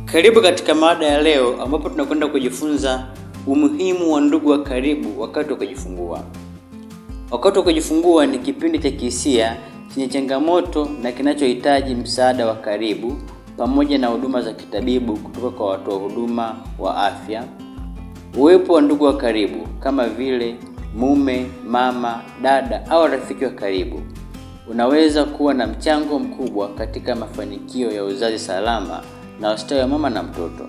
Karibu katika mada ya leo ambapo tunakwenda kujifunza umuhimu wa ndugu wa karibu wakati wa kujifungua. Wakati wa kujifungua ni kipindi cha kihisia chenye changamoto na kinachohitaji msaada wa karibu pamoja na huduma za kitabibu kutoka kwa watoa huduma wa afya. Uwepo wa ndugu wa karibu kama vile mume, mama, dada au rafiki wa karibu unaweza kuwa na mchango mkubwa katika mafanikio ya uzazi salama na ustawi wa mama na mtoto.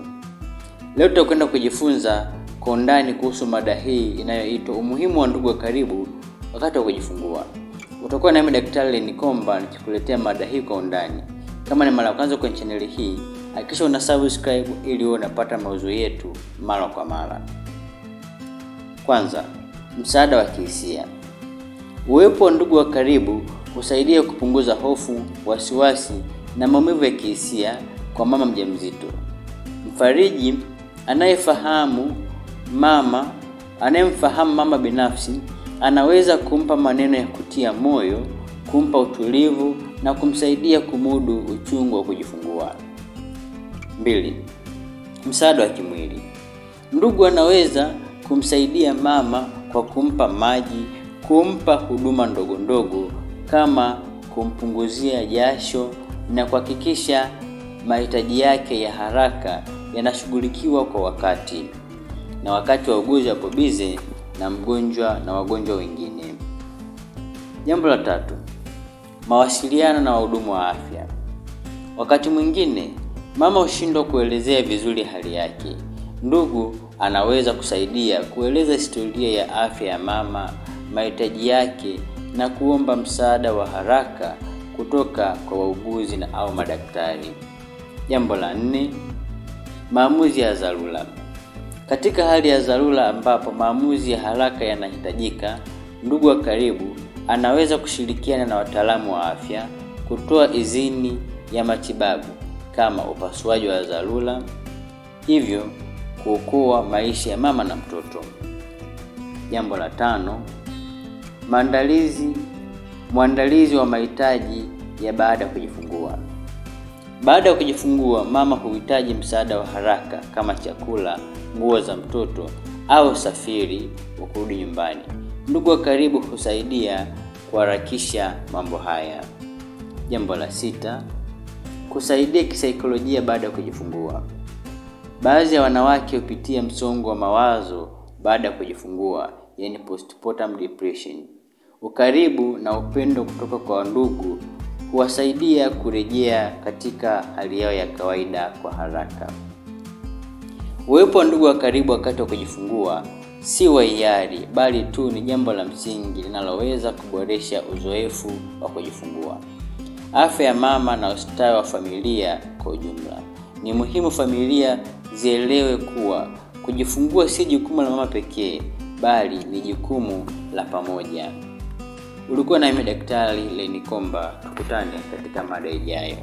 Leo tutakwenda kujifunza kwa undani kuhusu mada hii inayoitwa umuhimu wa ndugu wa karibu wakati wa kujifungua. Utakuwa nami Daktari Lenikomba nikikuletea mada hii kwa undani. Kama ni mara ya kwanza kwenye channel hii, hakikisha una subscribe ili uwe unapata maudhui yetu mara kwa mara. Kwanza, msaada wa kihisia. Uwepo wa ndugu wa karibu husaidia kupunguza hofu, wasiwasi na maumivu ya kihisia kwa mama mjamzito. Mfariji anayemfahamu mama binafsi anaweza kumpa maneno ya kutia moyo, kumpa utulivu na kumsaidia kumudu uchungu wa kujifungua. 2. Msaada wa kimwili. Ndugu anaweza kumsaidia mama kwa kumpa maji, kumpa huduma ndogo ndogo kama kumpunguzia jasho na kuhakikisha mahitaji yake ya haraka yanashughulikiwa kwa wakati, na wakati wa uguzi hapo bize na mgonjwa na wagonjwa wengine. Jambo la 3, mawasiliano na wahudumu wa afya. Wakati mwingine mama hushindwa kuelezea vizuri hali yake. Ndugu anaweza kusaidia kueleza historia ya afya ya mama, mahitaji yake na kuomba msaada wa haraka kutoka kwa wauguzi na au madaktari. Jambo la 4, maamuzi ya dharura. Katika hali ya dharura ambapo maamuzi ya haraka yanahitajika, ndugu wa karibu anaweza kushirikiana na wataalamu wa afya kutoa idhini ya matibabu kama upasuaji wa dharura, hivyo kuokoa maisha ya mama na mtoto. Jambo la 5, maandalizi wa mahitaji ya baada ya kujifungua. Baada ya kujifungua, mama huhitaji msaada wa haraka kama chakula, nguo za mtoto au usafiri wa kurudi nyumbani. Ndugu wa karibu husaidia kuharakisha mambo haya. Jambo la 6, kusaidia kisaikolojia baada ya kujifungua. Baadhi ya wanawake hupitia msongo wa mawazo baada ya kujifungua, yani postpartum depression. Ukaribu na upendo kutoka kwa ndugu huwasaidia kurejea katika hali yao ya kawaida kwa haraka. Uwepo wa ndugu wa karibu wakati wa kujifungua si wa hiari, bali tu ni jambo la msingi linaloweza kuboresha uzoefu wa kujifungua, afya ya mama na ustawi wa familia kwa ujumla. Ni muhimu familia zielewe kuwa kujifungua si jukumu la mama pekee, bali ni jukumu la pamoja. Ulikuwa nami Daktari Lenikomba, tukutane katika mada ijayo.